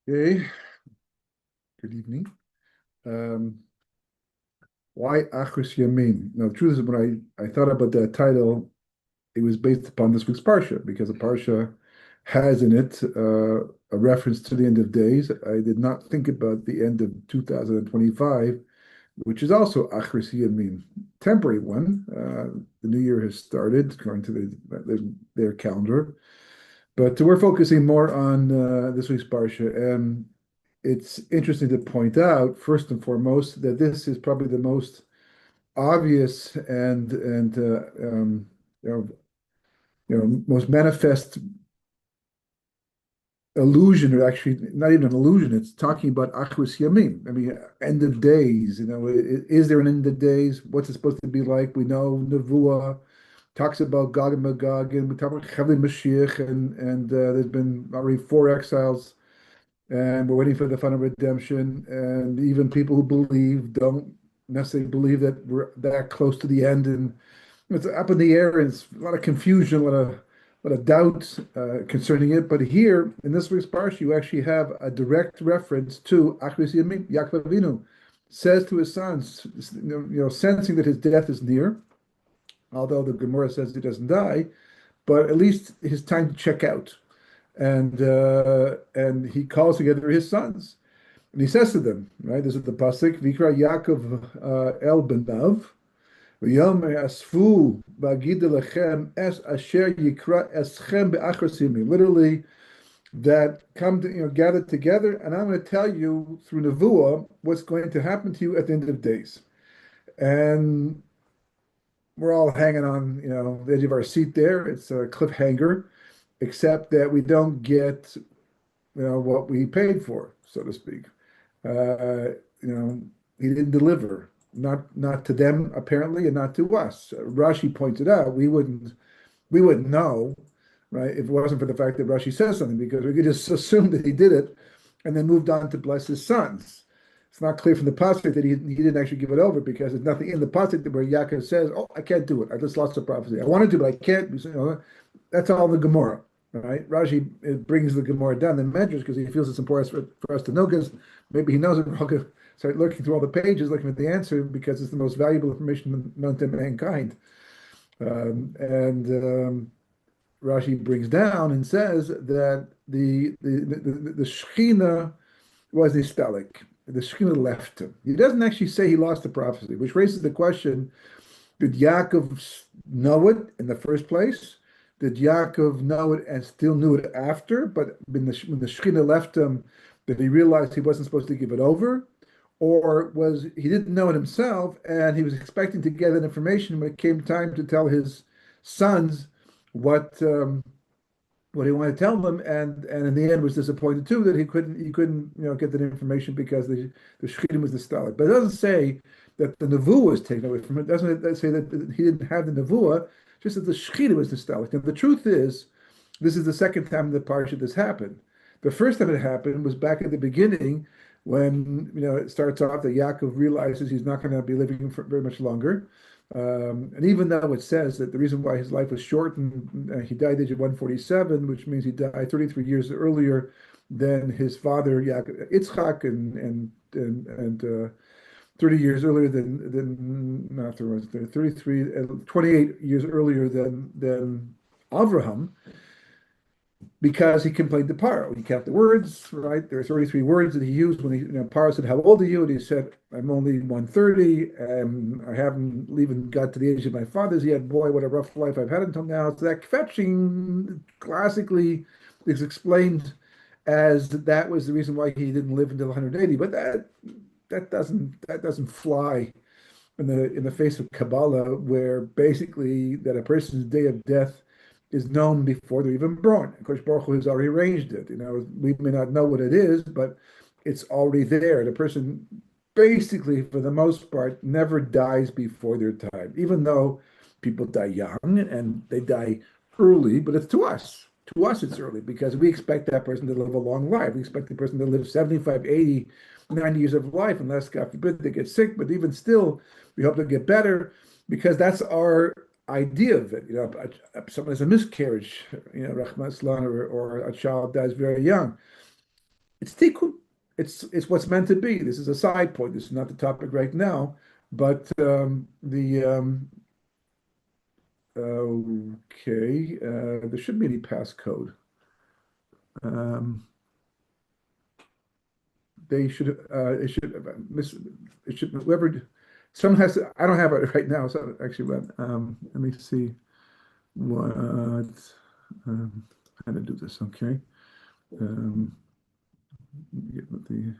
Okay, good evening. Um, why Acharis Hayomim? Now, the truth is, when I thought about that title, it was based upon this week's Parsha, because the Parsha has in it a reference to the end of days. I did not think about the end of 2025, which is also Acharis Hayomim, temporary one. The new year has started according to their calendar, but we're focusing more on this week's Parsha. And it's interesting to point out, first and foremost, that this is probably the most obvious and you know most manifest illusion, or actually not even an illusion. It's talking about Achris Yamim. I mean, end of days. Is there an end of days? What's it supposed to be like? We know Nevuah talks about Gog and Magog, and we talk about Chavli Mashiach, and there's been already four exiles, and we're waiting for the final redemption. And even people who believe don't necessarily believe that we're that close to the end, and it's up in the air, and it's a lot of confusion, a lot of doubt concerning it. But here in this week's parsha, you actually have a direct reference to Achris Yamim. Yaakov Avinu says to his sons, sensing that his death is near, although the Gemara says he doesn't die, but at least his time to check out. And he calls together his sons, and he says to them, right? This is the pasuk, Vikra Yaakov El Benav, V'yom asfu b'agid lechem es asher yikra eschem be'achrosim. Literally, that come to gather together, and I'm going to tell you through Nevuah what's going to happen to you at the end of days. And we're all hanging on, the edge of our seat there. It's a cliffhanger, except that we don't get, what we paid for, so to speak. He didn't deliver, not to them apparently, and not to us. Rashi pointed out we wouldn't know, right, if it wasn't for the fact that Rashi says something, because we could just assume that he did it and then moved on to bless his sons. It's not clear from the pasuk that he didn't actually give it over, because there's nothing in the pasuk where Yaakov says, "Oh, I can't do it. I just lost the prophecy. I wanted to, but I can't." That's all the Gemara, right? Rashi brings the Gemara down in Medrash because he feels it's important for us to know, because maybe he knows it. We're all going to start looking through all the pages, looking at the answer, because it's the most valuable information known to mankind. And Rashi brings down and says that the Shechina was hystalic. The Shekhinah left him. He doesn't actually say he lost the prophecy, which raises the question: did Yaakov know it in the first place? Did Yaakov know it and still knew it after? But when the Shekhinah left him, did he realize he wasn't supposed to give it over? Or was he didn't know it himself, and he was expecting to get that information when it came time to tell his sons what he wanted to tell them, and in the end was disappointed too that he couldn't get that information, because the Shechina was the Stalik. But it doesn't say that the Nevuah was taken away from it. It doesn't say that he didn't have the Nevuah, just that the Shechina was the Stalik. And the truth is, this is the second time in the parsha this happened. The first time it happened was back at the beginning, when it starts off that Yaakov realizes he's not going to be living for very much longer. And even though it says that the reason why his life was shortened, he died at the age of 147, which means he died 33 years earlier than his father Yaakov, Yitzchak, and 30 years earlier than not 33, 28 years earlier than Avraham, because he complained to Paro. He kept the words, right? There are 33 words that he used when Paro said, "How old are you?" And he said, "I'm only 130. I haven't even got to the age of my fathers yet. Boy, what a rough life I've had until now." So that fetching classically is explained as that was the reason why he didn't live until 180. But that doesn't fly in the face of Kabbalah, where basically that a person's day of death is known before they're even born. Of course, Baruch Hu has already arranged it. We may not know what it is, but it's already there. The person basically, for the most part, never dies before their time, even though people die young and they die early, but it's to us. To us, it's early, because we expect that person to live a long life. We expect the person to live 75, 80, 90 years of life, unless, God forbid, they get sick. But even still, we hope they'll get better, because that's our idea of it. Someone has a miscarriage, Rahman Islam, or a child dies very young. It's tikkun. It's what's meant to be. This is a side point. This is not the topic right now, but the okay, there shouldn't be any passcode. Um, they should it should miss it should whoever someone has to, I don't have it right now, so actually but let me see what how to do this. Okay. Um, get with the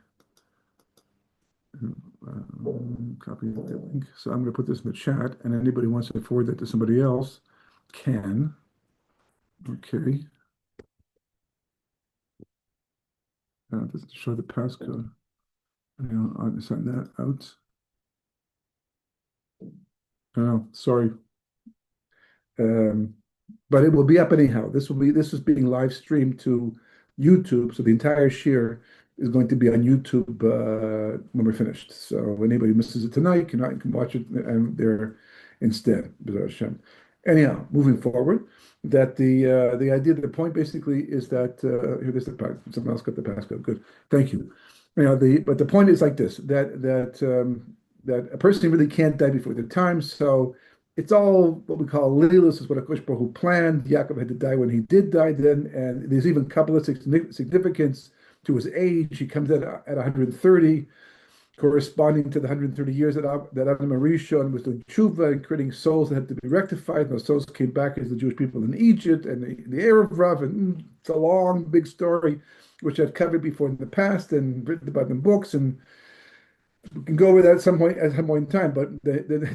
copy the link. So I'm going to put this in the chat, and anybody wants to forward that to somebody else can. Okay. Doesn't show the passcode. I'll send that out. Oh, sorry. Um, but it will be up anyhow. This is being live streamed to YouTube, so the entire share is going to be on YouTube when we're finished. So if anybody misses it tonight, you can watch it there instead. B'ezras Hashem. Anyhow, moving forward, that the idea, the point basically is that here there's the passcode. Someone else got the passcode. Good, thank you. But the point is like this: that a person really can't die before their time. So it's all what we call Lilus, is what Akash Baruch Hu planned. Yaakov had to die when he did die then, and there's even Kabbalistic significance to his age. He comes at 130, corresponding to the 130 years that Adam Arishon was doing tshuva and creating souls that had to be rectified. And those souls came back as the Jewish people in Egypt and the Erev Rav, and it's a long, big story, which I've covered before in the past and written about in books, and we can go over that at some point in time. But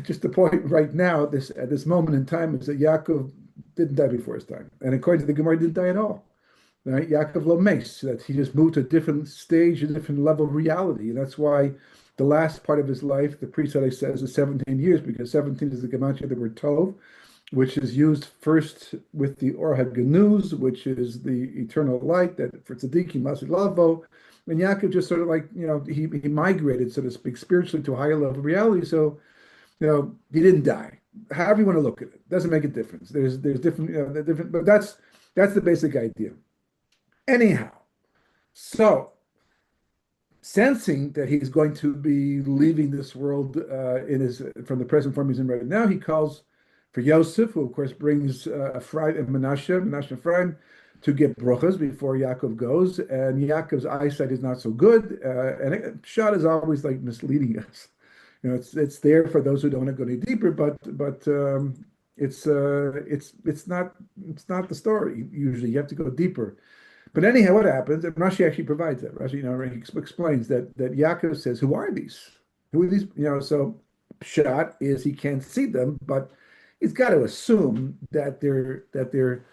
just the point right now, at this moment in time, is that Yaakov didn't die before his time, and according to the Gemara, didn't die at all. Right? Yaakov lo meis, that he just moved to a different stage, a different level of reality, and that's why the last part of his life, the priest says, is 17 years, because 17 is the gematria of the word tov, which is used first with the Or HaGanuz, which is the eternal light that for tzaddikim masid lavo. And Yaakov just sort of like, he migrated, so to speak, spiritually to a higher level of reality. So, he didn't die. However you want to look at it, doesn't make a difference. There's different, but that's the basic idea. Anyhow, so sensing that he's going to be leaving this world from the present form he's in right now, he calls for Yosef, who of course brings Ephraim and Menashe and Ephraim, to get brachas before Yaakov goes. And Yaakov's eyesight is not so good, and Shad is always like misleading us. It's there for those who don't want to go any deeper, but it's not the story. Usually, you have to go deeper. But anyhow, what happens? And Rashi actually provides that. Rashi, he explains that Yaakov says, "Who are these? Who are these?" So Pshat is he can't see them, but he's got to assume that they're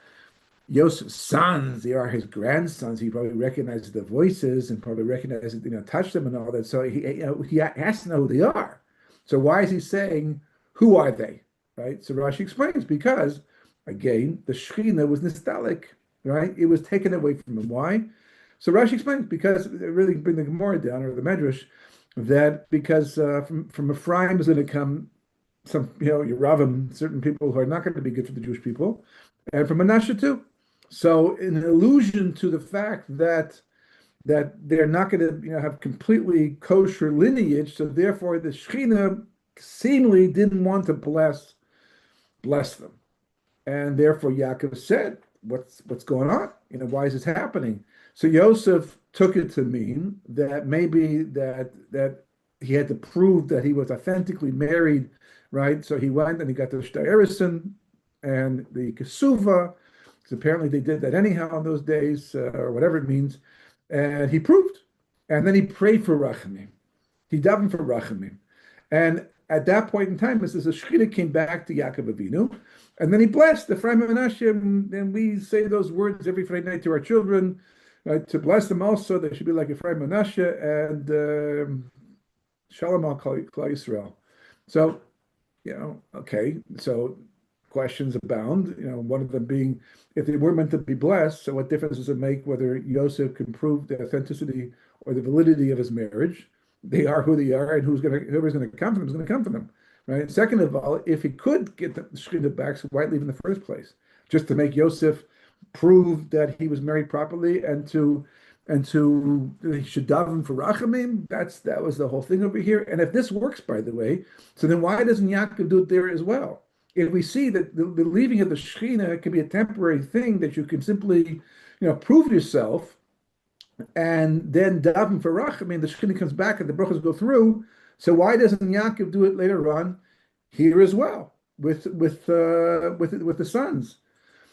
Yosef's sons. They are his grandsons. He probably recognizes the voices and probably recognizes, touch them and all that. So he has to know who they are. So why is he saying, "Who are they?" Right? So Rashi explains, because again, the Shekhinah was nostalgic. Right? It was taken away from him. Why? So Rashi explains, because it really bring the Gemara down, or the Medrash, that because from Ephraim is going to come some, Yeravim, certain people who are not going to be good for the Jewish people, and from Menashe too. So in allusion to the fact that they're not going to, have completely kosher lineage, so therefore the Shekhinah seemingly didn't want to bless them, and therefore Yaakov said, what's going on? Why is this happening? So Yosef took it to mean that maybe that he had to prove that he was authentically married, right? So he went and he got the Shtaerison and the Kesuva, because apparently they did that anyhow in those days, or whatever it means, and he proved. And then he prayed for Rachamim. He davened for Rachamim. And at that point in time, as the Shekhinah came back to Yaakov Avinu, and then he blessed Ephraim and Menashe, and we say those words every Friday night to our children, right, to bless them also. They should be like Ephraim and Menashe, and Shalom al Klal Yisrael. So, okay, so questions abound, one of them being, if they were meant to be blessed, so what difference does it make whether Yosef can prove the authenticity or the validity of his marriage? They are who they are, and whoever's going to come from them is going to come from them, right? Second of all, if he could get the Shekhinah back, so why leave in the first place? Just to make Yosef prove that he was married properly, and to and he should daven for rachamim. That was the whole thing over here. And if this works, by the way, so then why doesn't Yaakov do it there as well? If we see that the leaving of the Shekhinah can be a temporary thing that you can simply, prove yourself, and then daven for rachamim, the Shekhinah comes back and the brachas go through. So why doesn't Yaakov do it later on here as well with the sons?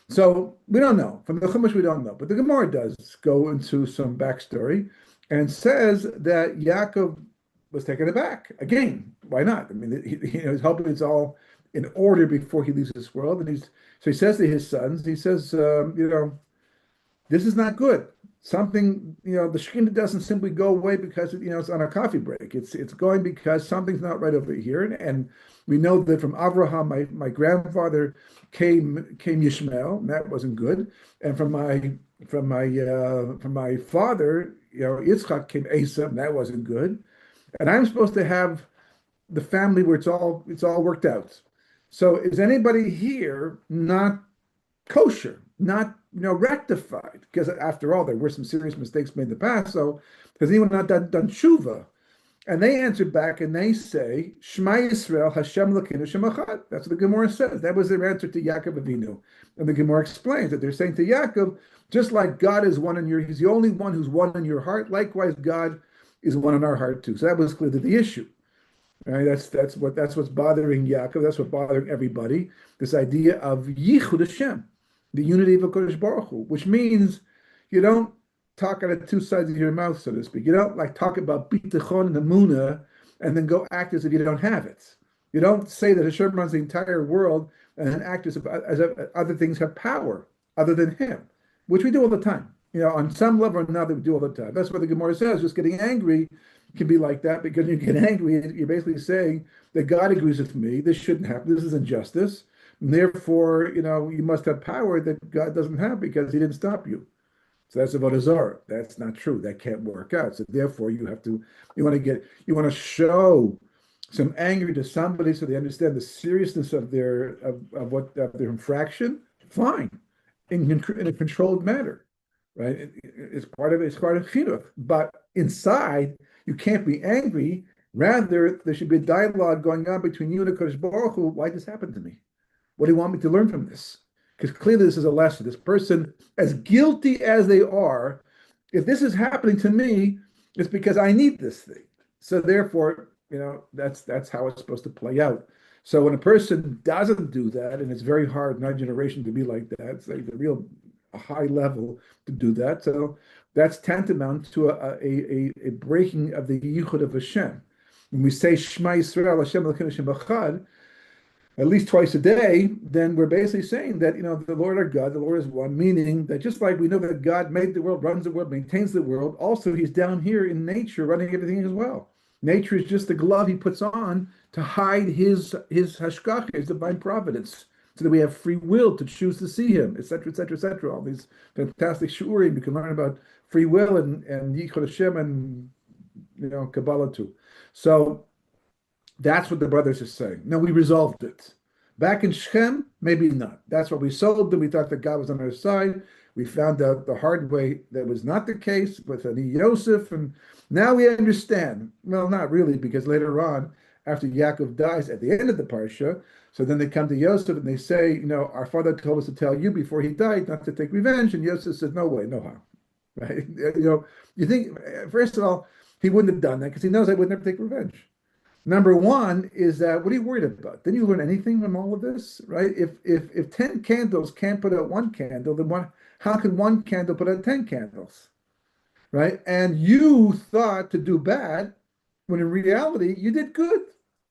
So we don't know. From the Chumash, we don't know. But the Gemara does go into some backstory and says that Yaakov was taken aback. Again, why not? I mean, he's hoping it's all in order before he leaves this world. And so he says to his sons, he says, this is not good. Something, the Shekhinah doesn't simply go away because, it's on a coffee break. It's going because something's not right over here. And we know that from Abraham, my grandfather came Yishmael, and that wasn't good. And from my father, Yitzchak came Asa, and that wasn't good. And I'm supposed to have the family where it's all worked out. So is anybody here not kosher, not rectified? Because after all, there were some serious mistakes made in the past. So has anyone not done tshuva? And they answered back and they say, Shema Yisrael, Hashem Elokeinu Hashem Echad. That's what the Gemara says. That was their answer to Yaakov Avinu. And the Gemara explains that they're saying to Yaakov, just like God is one he's the only one who's one in your heart, likewise God is one in our heart too. So that was clearly the issue. Right? That's what's bothering Yaakov. That's what's bothering everybody. This idea of Yichud Hashem, the unity of HaKadosh Baruch Hu, which means you don't talk out of two sides of your mouth, so to speak. You don't talk about bitachon and emunah and then go act as if you don't have it. You don't say that Hashem runs the entire world and then act as if other things have power other than Him, which we do all the time. On some level or another, we do all the time. That's what the Gemara says. Just getting angry can be like that, because you get angry, you're basically saying that God agrees with me. This shouldn't happen. This is injustice. And therefore, you must have power that God doesn't have because He didn't stop you. So that's avodah zarah. That's not true. That can't work out. So therefore, you want to show some anger to somebody so they understand the seriousness of their infraction. Fine, in a controlled manner, right? It's part of chinuch. But inside, you can't be angry. Rather, there should be a dialogue going on between you and HaKadosh Baruch Hu. Why this happened to me? What do you want me to learn from this? Because clearly this is a lesson. This person, as guilty as they are, if this is happening to me, it's because I need this thing. So therefore, that's how it's supposed to play out. So when a person doesn't do that, and it's very hard in our generation to be like that, it's like a high level to do that. So that's tantamount to a breaking of the yichud of Hashem. When we say Shema Yisrael, Hashem Elokeinu Hashem Echad, at least twice a day, then we're basically saying that, the Lord our God, the Lord is one, meaning that just like we know that God made the world, runs the world, maintains the world, also He's down here in nature running everything as well. Nature is just the glove He puts on to hide His hashgacha, His divine providence, so that we have free will to choose to see Him, etc., etc., etc. All these fantastic shurim you can learn about free will and Yichud Hashem and Kabbalah too. So that's what the brothers are saying. Now we resolved it. Back in Shechem, maybe not. That's what we sold them. We thought that God was on our side. We found out the hard way that was not the case with Ani Yosef, and now we understand. Well, not really, because later on, after Yaakov dies at the end of the parsha, so then they come to Yosef and they say, our father told us to tell you before he died not to take revenge, and Yosef says, no way, no how. Right? You think, first of all, he wouldn't have done that because he knows I would never take revenge. Number one is that, what are you worried about? Didn't you learn anything from all of this, right? If 10 candles can't put out one candle, then how can one candle put out 10 candles, right? And you thought to do bad, when in reality, you did good.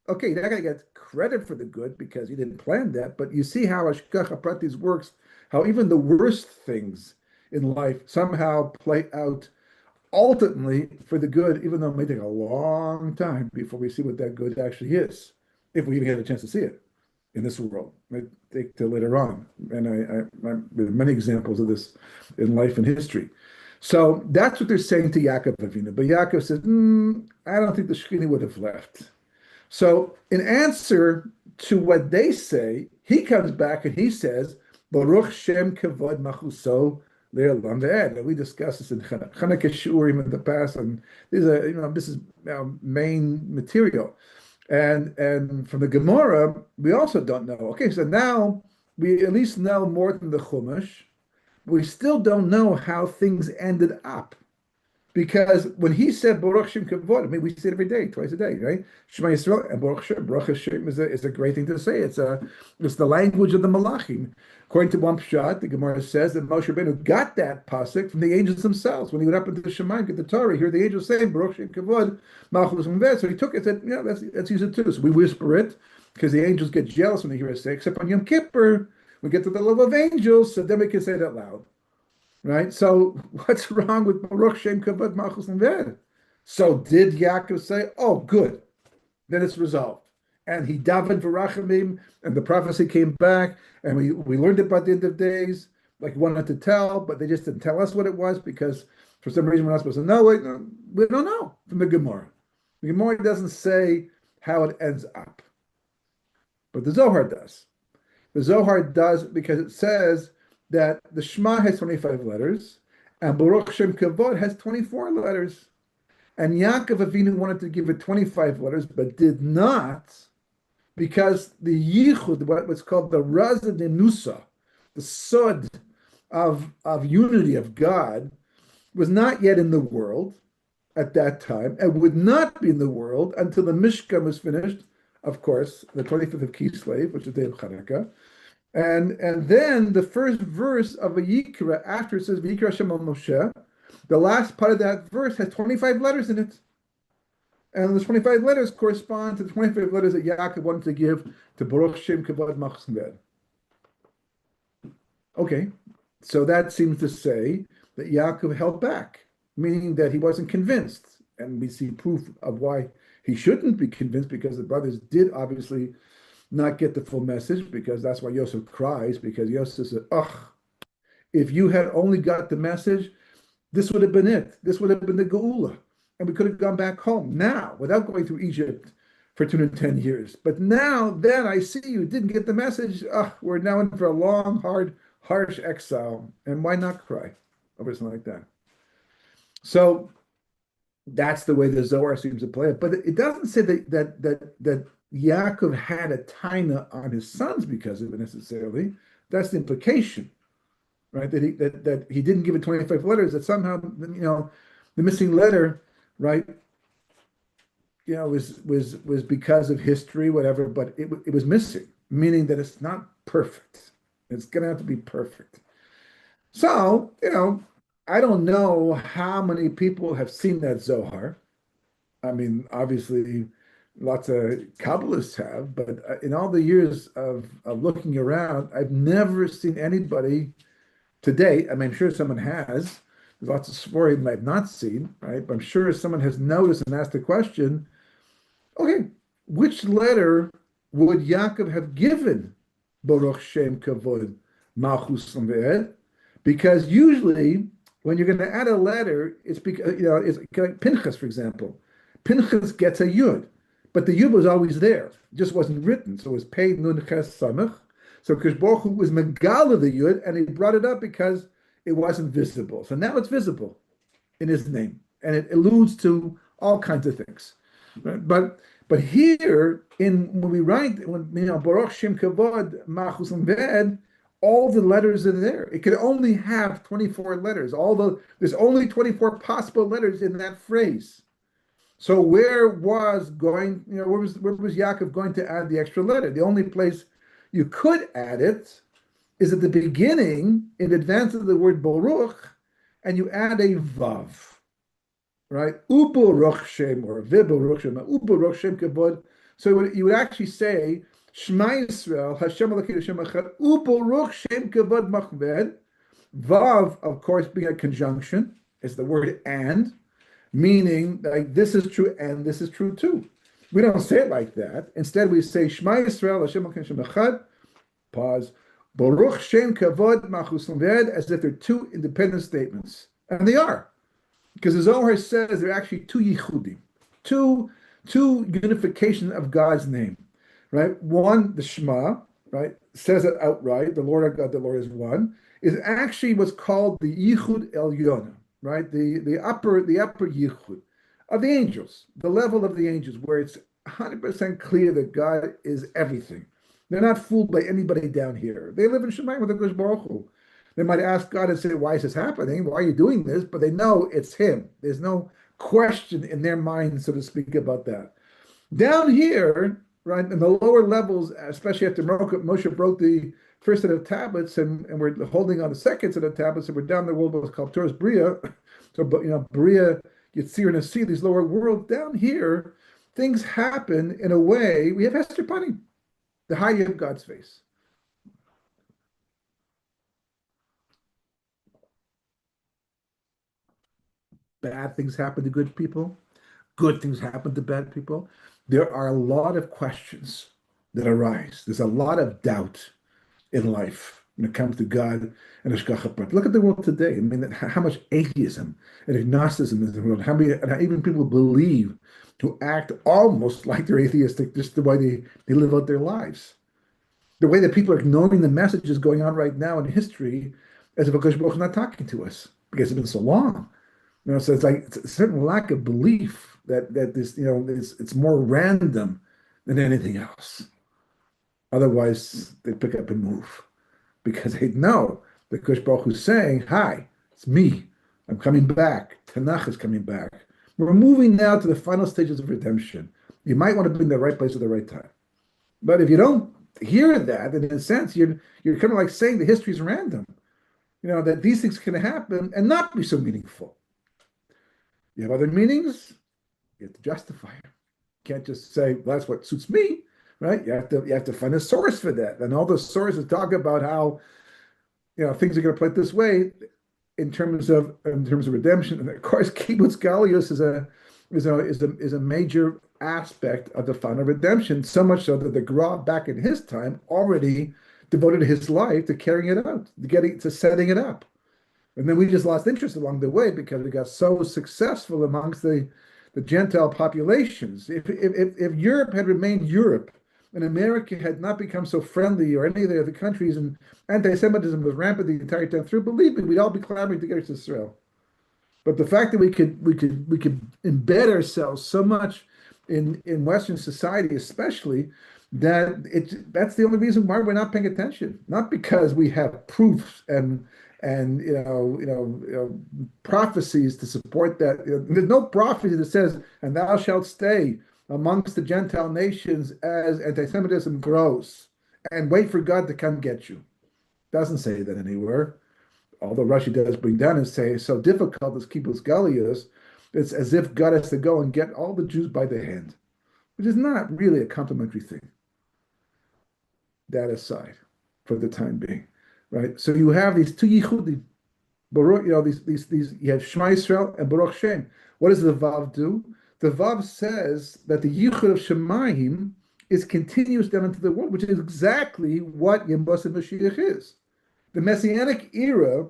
Okay, you're not going to get credit for the good because you didn't plan that, but you see how Hashgacha Pratis works, how even the worst things in life somehow play out ultimately for the good, even though it may take a long time before we see what that good actually is, if we even get a chance to see it in this world. It might take till later on. And there are many examples of this in life and history. So that's what they're saying to Yaakov Avinu. But Yaakov says, I don't think the Shekhinah would have left. So in answer to what they say, he comes back and he says, Baruch Shem Kavod Machuso le'olam ve'ed. And we discussed this in Chanukah Shurim in the past, and this is main material. And from the Gemara, we also don't know. Okay, so now we at least know more than the Chumash. We still don't know how things ended up. Because when he said Baruch Shem Kavod, I mean, we say it every day, twice a day, right? Shema Yisrael and Baruch Shem. Baruch Hashem is a great thing to say. It's the language of the Malachim. According to one pshat, the Gemara says that Moshe Rabbeinu got that pasuk from the angels themselves. When he went up into the Shemayim, get the Torah, he heard the angels saying Baruch Shem Kavod, Malchus Mved. So he took it and said, let's use it too. So we whisper it because the angels get jealous when they hear us say, except on Yom Kippur, we get to the level of angels, so then we can say that loud. Right? So what's wrong with Baruch Shem Kavod Malchus Mved? So did Yaakov say, oh, good, then it's resolved. And he davened for Rachamim, and the prophecy came back, and we learned it by the end of days, like we wanted to tell, but they just didn't tell us what it was because for some reason we're not supposed to know. We don't know from the Gemara. The Gemara doesn't say how it ends up. But the Zohar does. The Zohar does because it says that the Shema has 25 letters, and Baruch Shem Kavod has 24 letters. And Yaakov Avinu wanted to give it 25 letters, but did not, because the Yichud, what's called the Raza Nenusa, the Sod of unity of God, was not yet in the world at that time, and would not be in the world until the Mishkan was finished, of course, the 25th of Kislev, which is the day of Chanukah. And then the first verse of a Yikra, after it says Vayikra Hashem al Moshe, the last part of that verse has 25 letters in it. And the 25 letters correspond to the 25 letters that Yaakov wanted to give to Baruch Shem Kavod Malchus Mved. Okay, so that seems to say that Yaakov held back, meaning that he wasn't convinced. And we see proof of why he shouldn't be convinced, because the brothers did obviously not get the full message, because that's why Yosef cries, because Yosef said, ugh, if you had only got the message, this would have been it. This would have been the Geula. And we could have gone back home now without going through Egypt for 210 years. But now that I see you didn't get the message, we're now in for a long, hard, harsh exile. And why not cry over something like that? So that's the way the Zohar seems to play it. But it doesn't say that Yaakov had a taina on his sons because of it necessarily. That's the implication, right? That he didn't give it 25 letters. That somehow, the missing letter, right? Was because of history, whatever. But it was missing, meaning that it's not perfect. It's going to have to be perfect. So I don't know how many people have seen that Zohar. I mean, obviously, lots of Kabbalists have, but in all the years of looking around, I've never seen anybody to date. I mean, I'm sure someone has. There's lots of Sforim I've not seen, right? But I'm sure someone has noticed and asked the question, okay, which letter would Yaakov have given Baruch Shem Kavod Malchus Mved? Because usually, when you're going to add a letter, it's because, it's like Pinchas, for example. Pinchas gets a yud, but the yud was always there. It just wasn't written. So it was paid nun ches samach. So Kadosh Baruch Hu was megala the yud, and he brought it up because it wasn't visible. So now it's visible in his name, and it alludes to all kinds of things. Right? But here, when we write, Baruch Shem Kavod Malchus Mved, all the letters are there. It could only have 24 letters. There's only 24 possible letters in that phrase. So where was Yaakov going to add the extra letter? The only place you could add it is at the beginning, in advance of the word Baruch, and you add a vav, right? U'Baruch Shem, or V'Baruch Shem, U'Baruch Shem Kavod. So you would actually say, Shema Yisrael, Hashem Elokeinu Hashem Echad, U'Baruch Shem Kavod Machved. Vav, of course, being a conjunction, is the word and, meaning like this is true and this is true too. We don't say it like that. Instead, we say Shema Yisrael, Hashem Elokeinu Hashem Echad, pause, Baruch Shem Kavod Malchus Mved, as if they're two independent statements. And they are. Because the Zohar says they're actually two yichudim, two unification of God's name. Right? One, the Shema, right, says it outright, the Lord our God, the Lord is one, is actually what's called the Yichud Elyon, right? The upper Yichud of the angels, the level of the angels, where it's 100% clear that God is everything. They're not fooled by anybody down here. They live in Shemayim with the Kodesh Baruch Hu. They might ask God and say, "Why is this happening? Why are you doing this?" But they know it's Him. There's no question in their mind, so to speak, about that. Down here, right, in the lower levels, especially after Moshe broke the first set of tablets, and we're holding on the second set of tablets, and we're down the world what's called Torah's Bria. So, but Bria, Yitzir, and Asir, these lower worlds. Down here, things happen in a way. We have Hester Panim, the hiding of God's face. Bad things happen to good people. Good things happen to bad people. There are a lot of questions that arise. There's a lot of doubt in life when it comes to God and Hashgacha Pratit. Look at the world today. I mean, how much atheism and agnosticism is in the world. How many, and how even people believe to act almost like they're atheistic, just the way they live out their lives. The way that people are ignoring the messages going on right now in history as if Hakadosh Baruch Hu is not talking to us because it's been so long. So it's like it's a certain lack of belief that this, it's more random than anything else. Otherwise, they pick up and move because they know that Kosh Baruch Hu is saying, "Hi, it's me. I'm coming back. Tanakh is coming back." We're moving now to the final stages of redemption. You might want to be in the right place at the right time. But if you don't hear that, then in a sense, you're kind of like saying the history is random. That these things can happen and not be so meaningful. You have other meanings, you have to justify it. You can't just say, well, that's what suits me, right? You have to find a source for that. And all the sources talk about how things are going to play this way in terms of redemption. And of course, kibbutz galuyos is a major aspect of the final redemption, so much so that the Gra back in his time already devoted his life to carrying it out, to setting it up. And then we just lost interest along the way because we got so successful amongst the Gentile populations. If Europe had remained Europe and America had not become so friendly, or any of the other countries, and anti-Semitism was rampant the entire time through, believe me, we'd all be clamoring to get to Israel. But the fact that we could embed ourselves so much in Western society, especially, that's the only reason why we're not paying attention. Not because we have proofs and prophecies to support that. There's no prophecy that says, "And thou shalt stay amongst the Gentile nations as anti-Semitism grows, and wait for God to come get you." Doesn't say that anywhere. Although Rashi does bring down and say it's so difficult as kibbutz galuyos, it's as if God has to go and get all the Jews by the hand, which is not really a complimentary thing. That aside, for the time being, right? So you have these two yichudim, Baruch, these you have Shema Yisrael and Baruch Shem. What does the Vav do? The Vav says that the yichud of Shemayim is continuous down into the world, which is exactly what Yemos and Mashiach is. The Messianic era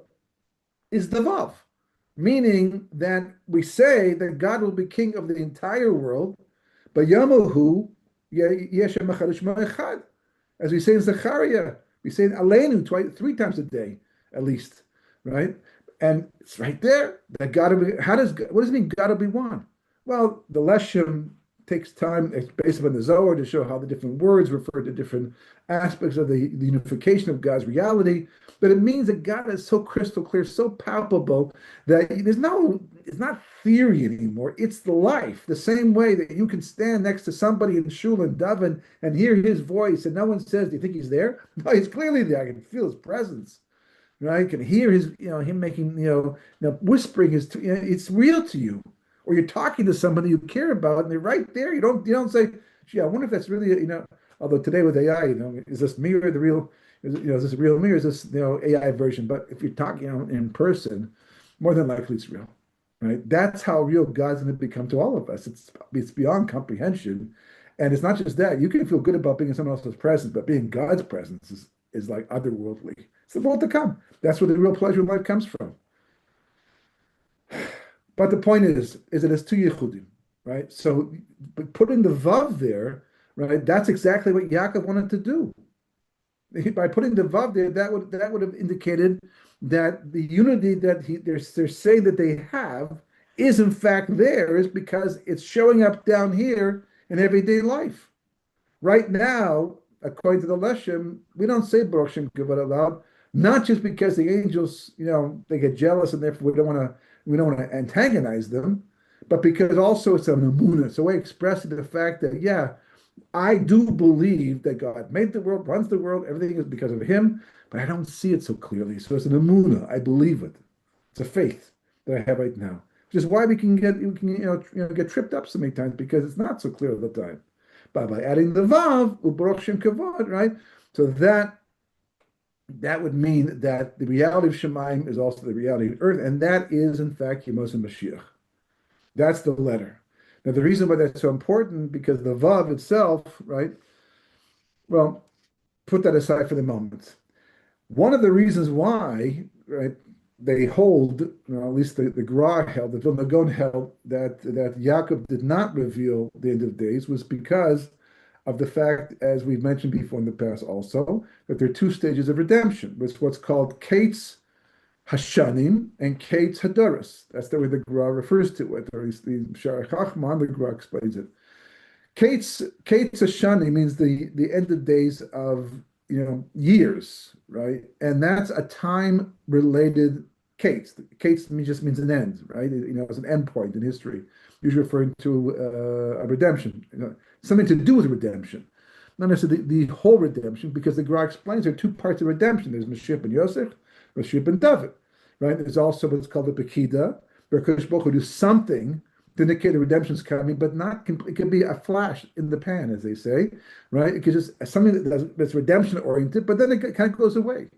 is the Vav, meaning that we say that God will be king of the entire world, but Yamahu Yeshem Echad Shema Echad. As we say in Zechariah, we say in Aleinu three times a day, at least, right? And it's right there that God will be, what does it mean God will be one? Well, the Leshem takes time, it's based on the Zohar, to show how the different words refer to different aspects of the unification of God's reality. But it means that God is so crystal clear, so palpable, that it's not theory anymore. It's the life. The same way that you can stand next to somebody in shul and daven and hear his voice, and no one says, "Do you think he's there?" No, he's clearly there. I can feel his presence. Right? I can hear his, him making, whispering his, it's real to you. Or you're talking to somebody you care about, and they're right there. You don't say, "Gee, I wonder if that's really," Although today with AI, is this me or the real? Is this a real me or is this AI version? But if you're talking in person, more than likely it's real, right? That's how real God's going to become to all of us. It's beyond comprehension, and it's not just that. You can feel good about being in someone else's presence, but being God's presence is like otherworldly. It's the world to come. That's where the real pleasure in life comes from. But the point is that it's two yichudim, right? So putting the vav there, right? That's exactly what Yaakov wanted to do. By putting the vav there, that would have indicated that the unity that they're saying that they have is in fact theirs because it's showing up down here in everyday life. Right now, according to the Leshem, we don't say Baruch Shem Kavod aloud, not just because the angels, they get jealous and therefore we don't want to antagonize them, but because also it's an emunah. It's a way of expressing the fact that, yeah, I do believe that God made the world, runs the world, everything is because of Him, but I don't see it so clearly. So it's an emunah. I believe it. It's a faith that I have right now, which is why we can get tripped up so many times because it's not so clear all the time. But by adding the vav, u'baruch shem kavod, right? So that would mean that the reality of Shemaim is also the reality of earth, and that is in fact Yemos and Mashiach. That's the letter. Now, the reason why that's so important, because the Vav itself, right? Well, put that aside for the moment. One of the reasons why, right, they hold, at least the Gra held, the Vilna Gaon held, that Yaakov did not reveal the end of days was because of the fact, as we've mentioned before in the past also, that there are two stages of redemption. It's what's called Kates Hashanim and Kates Hadoros. That's the way the Gra refers to it, or at least the Shar Chachman, the Gra explains it. Kates Hashanim means the end of days of years, right? And that's a time-related Kates. Kates just means an end, right? It's an end point in history, usually referring to a redemption, something to do with redemption. Not necessarily the whole redemption, because the Gra explains there are two parts of redemption. There's Mashiach and Yosef, Mashiach and David, right? There's also what's called the Pekida, where Kodesh Baruch Hu do something to indicate the redemption's coming, but not it can be a flash in the pan, as they say, right? It could just something that's redemption oriented, but then it kind of goes away,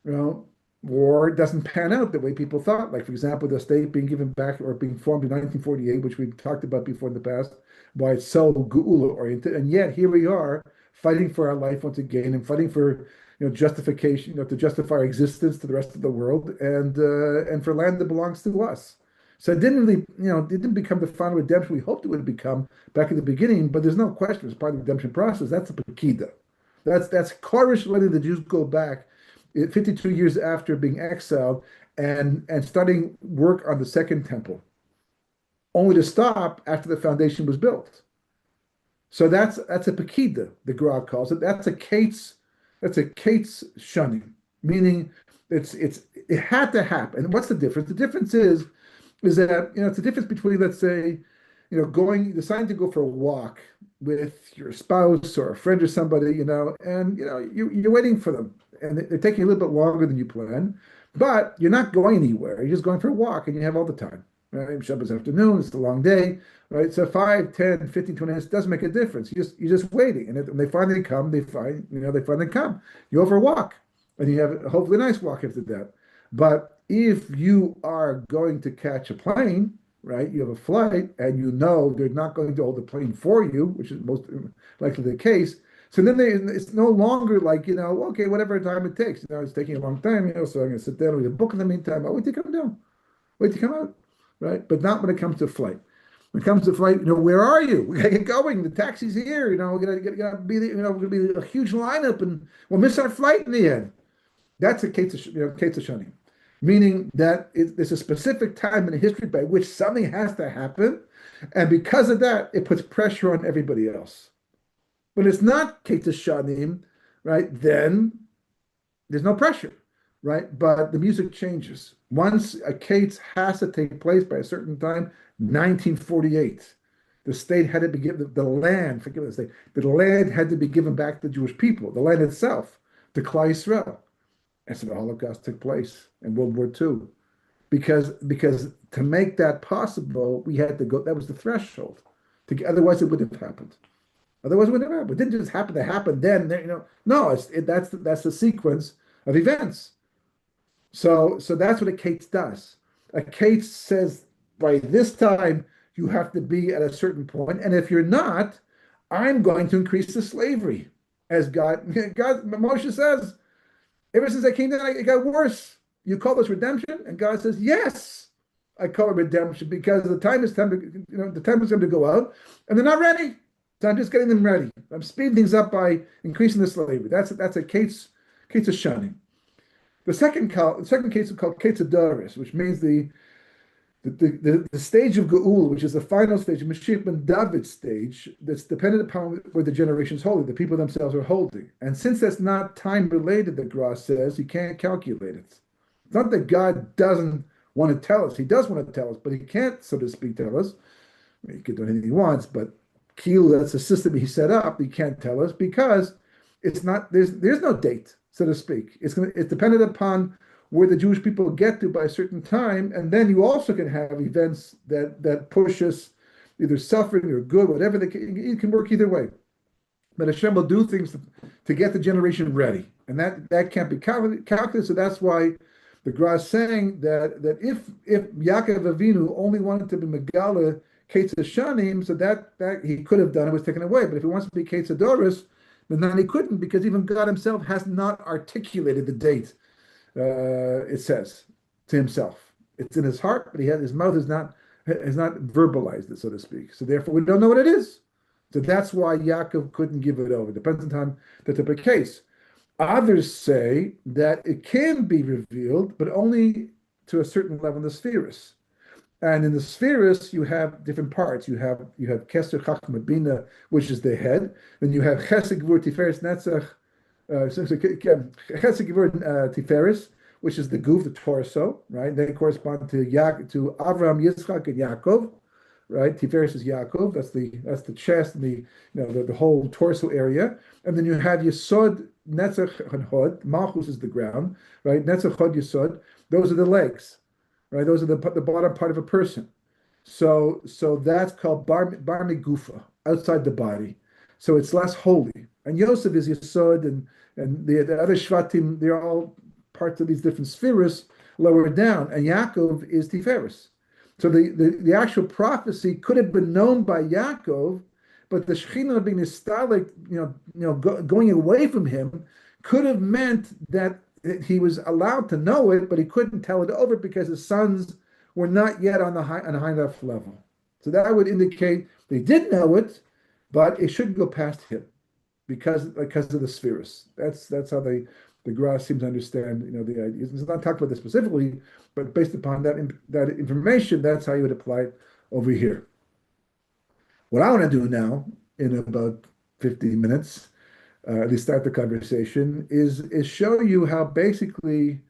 or it doesn't pan out the way people thought. Like, for example, the state being given back or being formed in 1948, which we talked about before in the past, why it's so geula oriented, and yet here we are fighting for our life once again and fighting for justification, to justify our existence to the rest of the world, and for land that belongs to us. So it didn't really, it didn't become the final redemption we hoped it would become back in the beginning, but there's no question it's part of the redemption process. That's a Pekida. That's Korish letting the Jews go back 52 years after being exiled and starting work on the second temple, only to stop after the foundation was built. So that's a Pekida, the Gra calls it. That's a Kates shunning, meaning it had to happen. And what's the difference? The difference is that it's a difference between, let's say, deciding to go for a walk with your spouse or a friend or somebody, and you're waiting for them, and they're taking a little bit longer than you planned, but you're not going anywhere. You're just going for a walk, and you have all the time. Right? Shabbos afternoon, it's a long day, right? So 5, 10, 15, 20 minutes doesn't make a difference. You're just waiting, and when they finally come, they finally come. You go for a walk, and you have hopefully a nice walk after that. But if you are going to catch a plane, right? You have a flight, and they're not going to hold the plane for you, which is most likely the case. So then it's no longer like, okay, whatever time it takes. It's taking a long time, so I'm going to sit down with a book in the meantime. I'll wait to come down, wait to come out, right? But not when it comes to flight. When it comes to flight, where are you? We gotta get going. The taxi's here. We're gonna be, we're gonna be a huge lineup, and we'll miss our flight in the end. That's a Kates Hashanim. Meaning that there's a specific time in the history by which something has to happen, and because of that, it puts pressure on everybody else. When it's not Kates Hashanim, right, then there's no pressure, right? But the music changes. Once a Kates has to take place by a certain time, 1948, the state had to be given, the land, forgive the state, the land had to be given back to the Jewish people, the land itself, to Klal Yisrael. And so the Holocaust took place in World War II. Because to make that possible, we had to go, that was the threshold. Otherwise, it wouldn't have happened. Otherwise, it wouldn't have happened. It didn't just happen to happen then. No, that's the sequence of events. So that's what a Kates does. A Kates says, by this time, you have to be at a certain point, and if you're not, I'm going to increase the slavery. As Moshe says, ever since I came down, it got worse. You call this redemption? And God says, yes, I call it redemption because the time is time to go out, and they're not ready. So I'm just getting them ready. I'm speeding things up by increasing the slavery. That's a case of shunning. The second case is called case of Doris, which means the stage of Geul, which is the final stage, Mashiach ben David's stage, that's dependent upon where the generation's holding, the people themselves are holding. And since that's not time related, the Gra says, you can't calculate it. It's not that God doesn't want to tell us. He does want to tell us, but he can't, so to speak, tell us. I mean, he can do anything he wants, but Keel, that's a system he set up. He can't tell us because it's not, there's no date, so to speak. It's dependent upon where the Jewish people get to by a certain time, and then you also can have events that push us either suffering or good, whatever. It can work either way. But Hashem will do things to get the generation ready, and that can't be calculated. So that's why the Gra is saying that if Yaakov Avinu only wanted to be Megala Ketz Shanim, so that he could have done it was taken away. But if he wants to be Ketz Doris, then he couldn't, because even God Himself has not articulated the date. It says to Himself, it's in His heart, but his mouth has not verbalized it, so to speak. So therefore, we don't know what it is. So that's why Yaakov couldn't give it over. Depends on the type of case. Others say that it can be revealed, but only to a certain level in the spheres. And in the spheres, you have different parts. You have Keser Chachma Bina, which is the head. Then you have Chesed Gvur Tiferes Netzach, Chesed Gvur Tiferes, which is the Guf, the torso, right? They correspond to Avraham, Yitzchak, and Yaakov, right? Tiferes is Yaakov. That's the chest and the whole torso area. And then you have Yesod, Netzach, and Hod. Malchus is the ground, right? Netzach, Hod, Yesod. Those are the legs. Right, those are the bottom part of a person. So that's called bar gufa, outside the body. So it's less holy. And Yosef is Yesod, and the other Shvatim, they're all parts of these different spheres lower down. And Yaakov is Tiferes. So the actual prophecy could have been known by Yaakov, but the Shekhinah being Nistalik, going away from him, could have meant that he was allowed to know it, but he couldn't tell it over because his sons were not yet on a high enough level. So that would indicate they did know it, but it shouldn't go past him because of the spheres. That's how the Gra seems to understand. The idea. It's not talking about this specifically, but based upon that information, that's how you would apply it over here. What I want to do now, in about 15 minutes. At least start the conversation, is show you how basically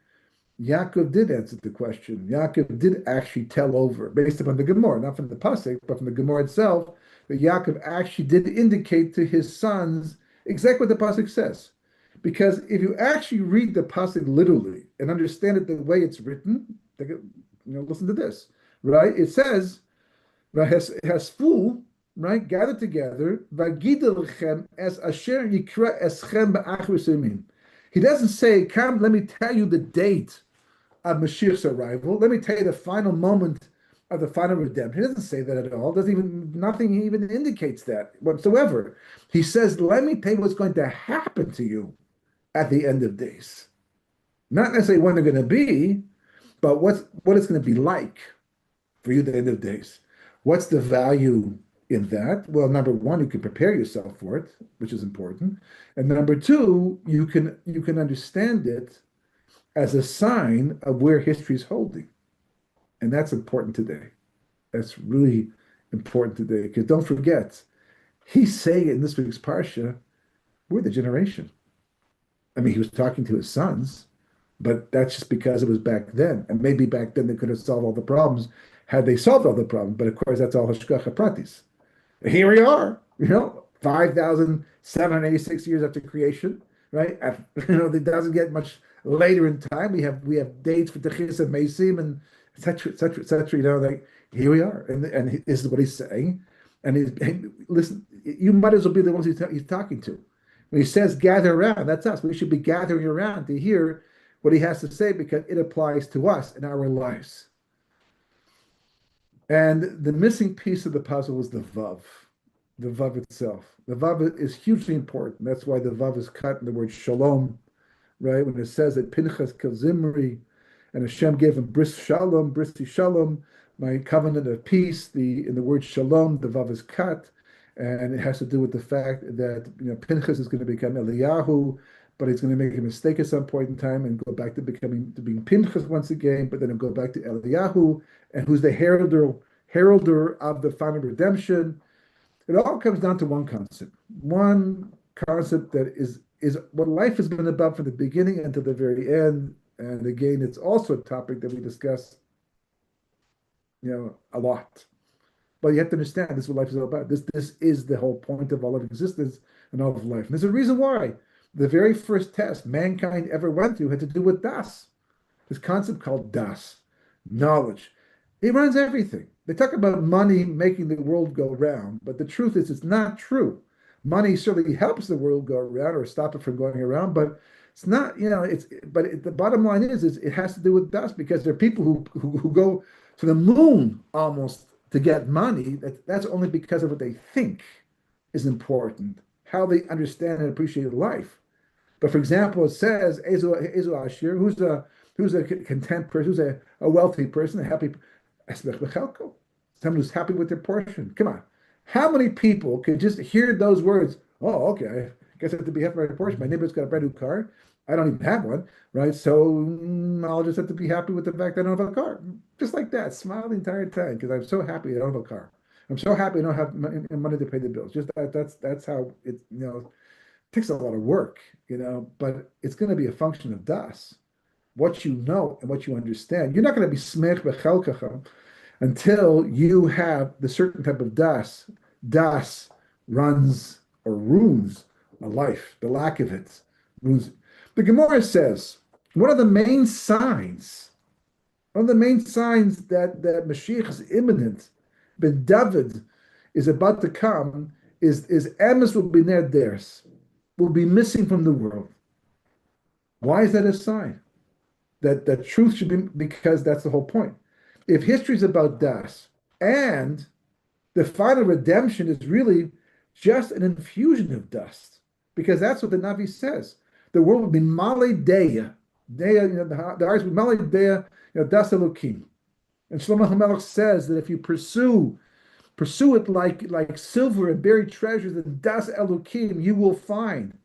Yaakov did answer the question. Yaakov did actually tell over, based upon the Gemara, not from the Pasuk, but from the Gemara itself, that Yaakov actually did indicate to his sons exactly what the Pasuk says. Because if you actually read the Pasuk literally and understand it the way it's written, listen to this, right? It says, Hasfu, right? Gather together. Es asher yikra eschem ba'acharis hayomim. He doesn't say, "Come, let me tell you the date of Mashiach's arrival. Let me tell you the final moment of the final redemption." He doesn't say that at all. Nothing even indicates that whatsoever. He says, "Let me tell you what's going to happen to you at the end of days. Not necessarily when they're going to be, but what it's going to be like for you at the end of days. What's the value in that? Well, number one, you can prepare yourself for it, which is important. And number two, you can understand it as a sign of where history is holding. And that's important today. That's really important today. Because don't forget, he's saying in this week's Parsha, we're the generation. I mean, he was talking to his sons, but that's just because it was back then. And maybe back then they could have solved all the problems had they solved all the problems. But of course, that's all hashgacha pratis. Here we are, 5,786 years after creation, right? It doesn't get much later in time. We have dates for Techis and Mesim and et cetera, et cetera, et cetera. Like here we are, and this is what he's saying. And listen, you might as well be the ones he's talking to. When he says gather around, that's us. We should be gathering around to hear what he has to say because it applies to us in our lives. And the missing piece of the puzzle is the Vav itself. The Vav is hugely important. That's why the Vav is cut in the word Shalom, right? When it says that Pinchas killed Zimri, and Hashem gave him bris Shalom, my covenant of peace. In the word Shalom, the Vav is cut, And it has to do with the fact that Pinchas is going to become Eliyahu, but he's going to make a mistake at some point in time and go back to being Pinchas once again, but then he'll go back to Eliyahu, and who's the heralder of the final redemption. It all comes down to one concept that is what life has been about from the beginning until the very end. And again, it's also a topic that we discuss, a lot. But you have to understand this is what life is all about. This is the whole point of all of existence and all of life. And there's a reason why the very first test mankind ever went through had to do with das. This concept called das, knowledge. It runs everything. They talk about money making the world go round, but the truth is it's not true. Money certainly helps the world go around or stop it from going around, but it's not, the bottom line is it has to do with dust because there are people who go to the moon almost to get money. That's only because of what they think is important, how they understand and appreciate life. But for example, it says Ezu Ashir, who's a content person, who's a wealthy person, a happy someone who's happy with their portion. Come on. How many people could just hear those words? Oh, okay. I guess I have to be happy with my portion. My neighbor's got a brand new car. I don't even have one, right? So I'll just have to be happy with the fact that I don't have a car. Just like that. Smile the entire time because I'm so happy I don't have a car. I'm so happy I don't have money to pay the bills. Just that's how it, takes a lot of work, but it's going to be a function of das, what you know and what you understand. You're not going to be smech bechelkacha until you have the certain type of das. Das runs or ruins a life. The lack of it ruins. The Gemara says one of the main signs that Mashiach is imminent, Ben David is about to come, is Emes will be near theirs, will be missing from the world. Why is that a sign? That truth should be, because that's the whole point. If history is about das and the final redemption is really just an infusion of dust, because that's what the Navi says. The world will be male deya. Deya, the hearts will be male deya, das elokim. And Shlomo HaMelech says that if you pursue it like silver and buried treasures and das elokim, you will find,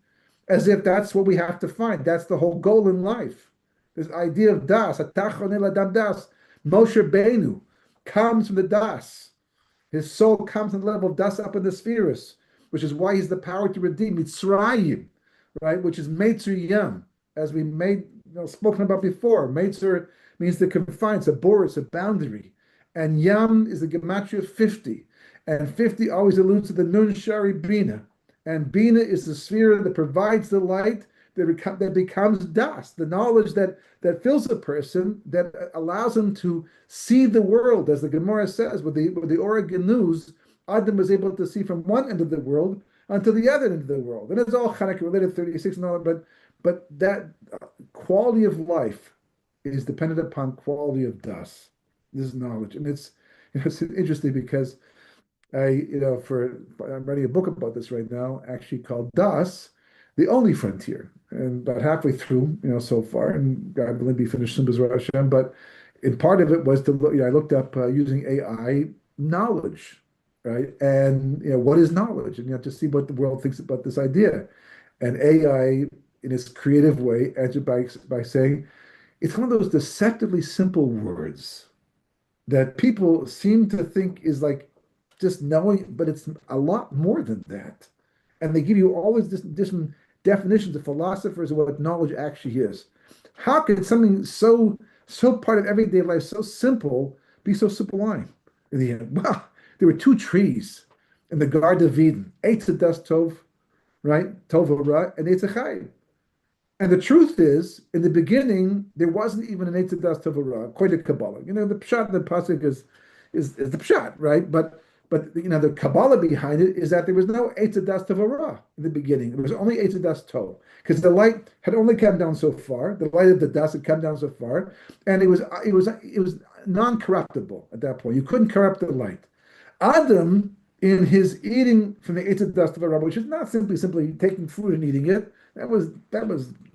as if that's what we have to find. That's the whole goal in life. This idea of das, atachon el adam das, Moshe Benu comes from the das. His soul comes from the level of das up in the spheres, which is why he's the power to redeem. Mitzrayim, right? Which is Meitzer Yam, as we spoken about before. Meitzer means to confine, it's a border, it's a boundary. And Yam is the gematria of 50. And 50 always alludes to the Nun Shari Bina. And Bina is the sphere that provides the light that becomes das, the knowledge that fills a person, that allows him to see the world, as the Gemara says, with the Oregon News, Adam was able to see from one end of the world until the other end of the world. And it's all Hanukkah related, 36 and all that, but that quality of life is dependent upon quality of das, this knowledge. And it's interesting because I'm writing a book about this right now, actually called Das, the Only Frontier, and about halfway through, so far, and God willing, be finished soon as Hashem. But in part of it was to look. I looked up using AI knowledge, right? And what is knowledge, and to see what the world thinks about this idea. And AI, in its creative way, answered by saying it's one of those deceptively simple words that people seem to think is like just knowing, but it's a lot more than that. And they give you all these different definitions of philosophers of what knowledge actually is. How could something so part of everyday life, so simple, be so sublime? In the end, well, there were two trees in the Garden of Eden, Eitz Das Tov, right? Tov Ra, and Eitz Chayim. And the truth is, in the beginning, there wasn't even an Eitz Das Tov Ra, according to Kabbalah. The pshat in the pasuk is the pshat, right? But the Kabbalah behind it is that there was no Eitz Das Tov Ra in the beginning. There was only Eitz Das Tov, because the light had only come down so far. The light of the dust had come down so far, and it was non-corruptible at that point. You couldn't corrupt the light. Adam, in his eating from the Eitz Das Tov Ra, which is not simply taking food and eating it, that was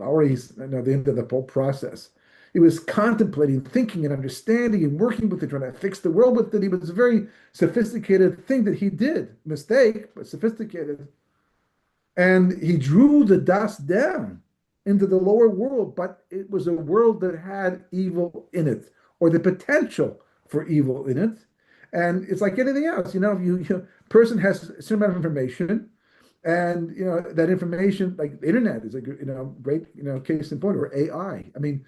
already the end of the whole process. He was contemplating, thinking, and understanding, and working with it, trying to fix the world with it. He was a very sophisticated thing that he did. Mistake, but sophisticated. And he drew the dust down into the lower world, but it was a world that had evil in it, or the potential for evil in it. And it's like anything else, person has a certain amount of information, and that information, like the internet, is a great case in point, or AI. I mean,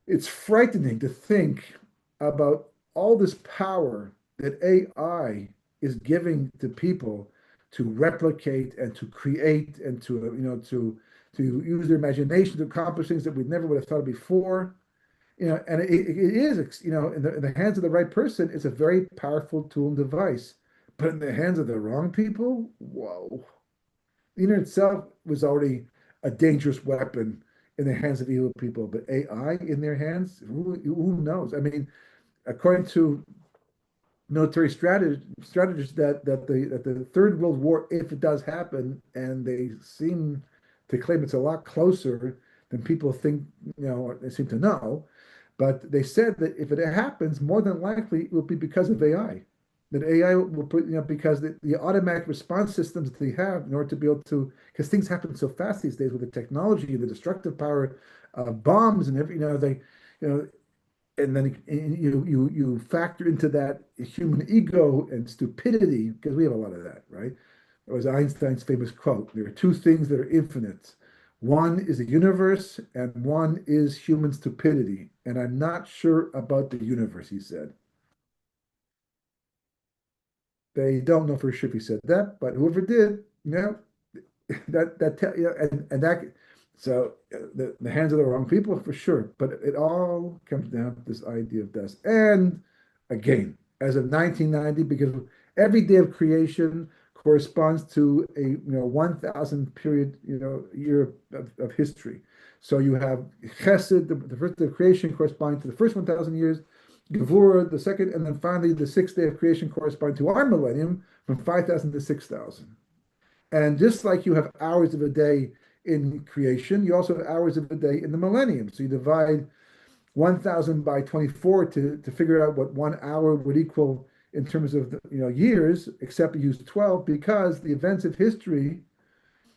it's frightening to think about all this power that AI is giving to people to replicate and to create and to to use their imagination to accomplish things that we never would have thought of before. And it is, in the hands of the right person, it's a very powerful tool and device. But in the hands of the wrong people, whoa. The internet itself was already a dangerous weapon in the hands of evil people, but AI in their hands, who knows? I mean, according to military strategists, that the Third World War, if it does happen, and they seem to claim it's a lot closer than people think, or they seem to know, but they said that if it happens, more than likely it will be because of AI. That AI will put, because the automatic response systems that they have in order to be able to, because things happen so fast these days with the technology and the destructive power of bombs and every, and then you factor into that human ego and stupidity, because we have a lot of that, right? It was Einstein's famous quote: "There are two things that are infinite. One is the universe, and one is human stupidity. And I'm not sure about the universe," he said. They don't know for sure if he said that, but whoever did, and that, so the hands of the wrong people for sure. But it all comes down to this idea of dust. And again, as of 1990, because every day of creation corresponds to a 1,000 period year of history. So you have Chesed, the first day of creation, corresponding to the first 1,000 years. Gevurah, the second, and then finally the sixth day of creation, corresponding to our millennium, from 5,000 to 6,000. And just like you have hours of a day in creation, you also have hours of a day in the millennium. So you divide 1,000 by 24 to figure out what 1 hour would equal in terms of years, except you use 12, because the events of history,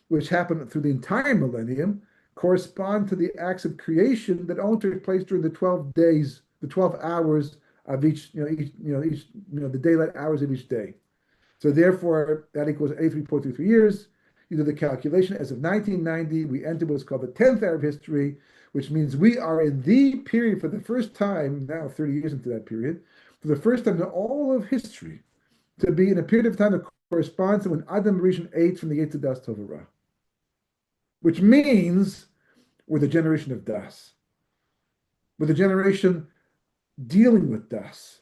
which happen through the entire millennium, correspond to the acts of creation that only took place during the 12 days, the 12 hours of each, the daylight hours of each day. So therefore, that equals 83.33 years. You do the calculation. As of 1990, we entered what's called the 10th hour of history, which means we are in the period for the first time, now 30 years into that period, for the first time in all of history, to be in a period of time that corresponds to when Adam Rishon ate from the Yetzer Das Tov Ra, which means we're the generation of Das. We're the generation dealing with Das.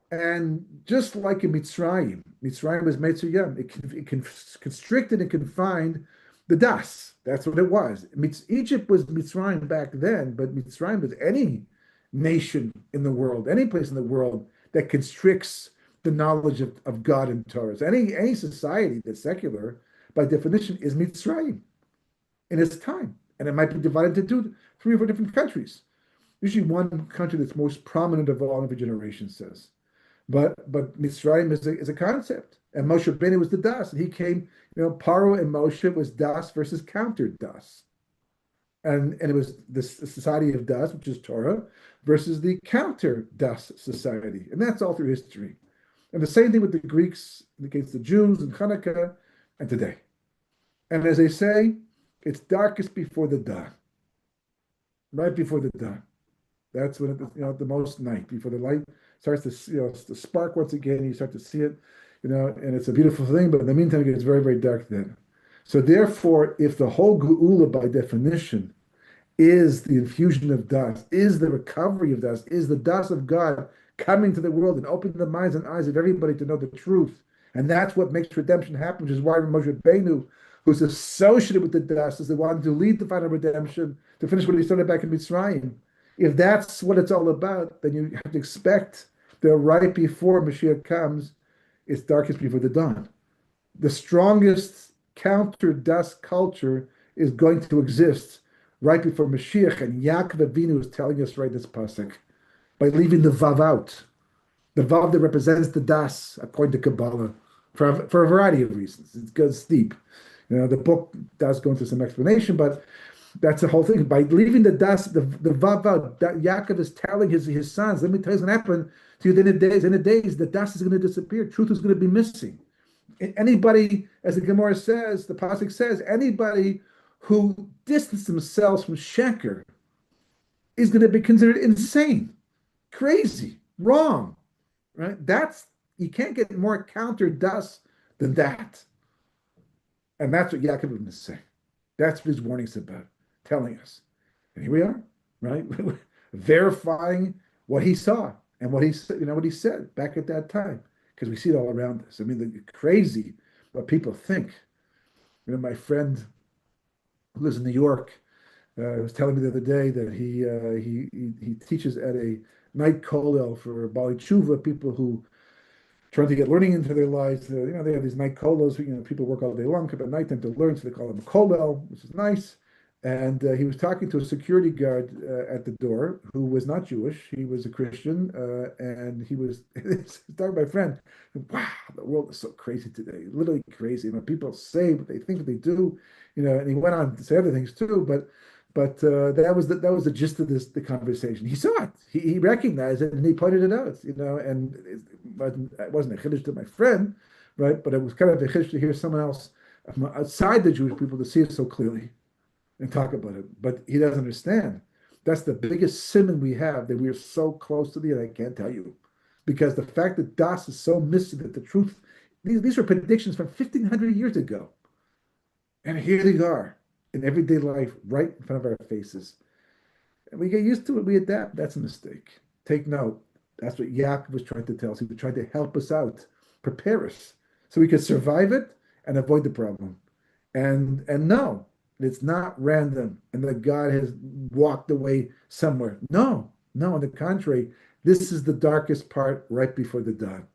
And just like in Mitzrayim was Mitzrayim. It constricted and confined the Das. That's what it was. Egypt was Mitzrayim back then, but Mitzrayim was any nation in the world, any place in the world that constricts the knowledge of God and Torah. So any society that's secular, by definition, is Mitzrayim in its time. And it might be divided into 3 or 4 different countries. Usually one country that's most prominent of all, every generation says. But Mitzrayim is a concept, and Moshe Rabbeinu was the Das, and he came. Paro and Moshe was Das versus counter Das, and it was the society of Das, which is Torah, versus the counter Das society, and that's all through history. And the same thing with the Greeks against the Jews and Hanukkah, and today. And as they say, it's darkest before the dawn, right before the dawn. That's when it, the most night, before the light starts to spark once again. You start to see it, and it's a beautiful thing. But in the meantime, it gets very, very dark then. So therefore, if the whole Geula, by definition, is the infusion of Das, is the recovery of Das, is the Das of God coming to the world and opening the minds and eyes of everybody to know the truth, and that's what makes redemption happen, which is why Moshe Rabbeinu, who's associated with the Das, is the one to lead the final redemption, to finish what he started back in Mitzrayim. If that's what it's all about, then you have to expect that right before Mashiach comes, it's darkest before the dawn. The strongest counter Das culture is going to exist right before Mashiach, and Yaakov Avinu is telling us right this pasuk by leaving the vav out, the vav that represents the das according to Kabbalah, for a variety of reasons. It goes deep. The book does go into some explanation, but that's the whole thing. By leaving the das, the vav out, Yaakov is telling his sons, let me tell you what's going to happen to you in the days, the das is going to disappear. Truth is going to be missing. Anybody, as the Gemara says, the pasuk says, anybody who distances themselves from sheker is going to be considered insane, crazy, wrong, right? You can't get more counter das than that. And that's what Yaakov is saying. That's what his warning's about, telling us. And here we are, right? Verifying what he saw and what he said back at that time, because we see it all around us. I mean, crazy what people think. My friend who lives in New York was telling me the other day that he teaches at a night kollel for Bali Tshuva, people who trying to get learning into their lives. They have these night kollels. People work all day long, come at night time to learn, so they call them a kollel, which is nice. And he was talking to a security guard at the door who was not Jewish. He was a Christian, and he was talking to my friend. Wow, the world is so crazy today, literally crazy. People say what they think, what they do, And he went on to say other things too, but that was the gist of the conversation. He saw it, he recognized it, and he pointed it out, And it wasn't a chiddush to my friend, right? But it was kind of a chiddush to hear someone else outside the Jewish people to see it so clearly and talk about it. But he doesn't understand. That's the biggest simon we have, that we are so close to the end. I can't tell you. Because the fact that Das is so missing, that the truth, these are predictions from 1,500 years ago. And here they are in everyday life, right in front of our faces. And we get used to it, we adapt. That's a mistake. Take note. That's what Yaakov was trying to tell us. He was trying to help us out, prepare us, so we could survive it and avoid the problem. And no, it's not random, and that God has walked away somewhere. No, on the contrary, this is the darkest part right before the dawn.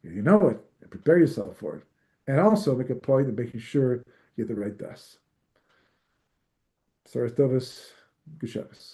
You know it, and prepare yourself for it. And also make a point of making sure you get the right das. Saras Tovas, Good Shabbos.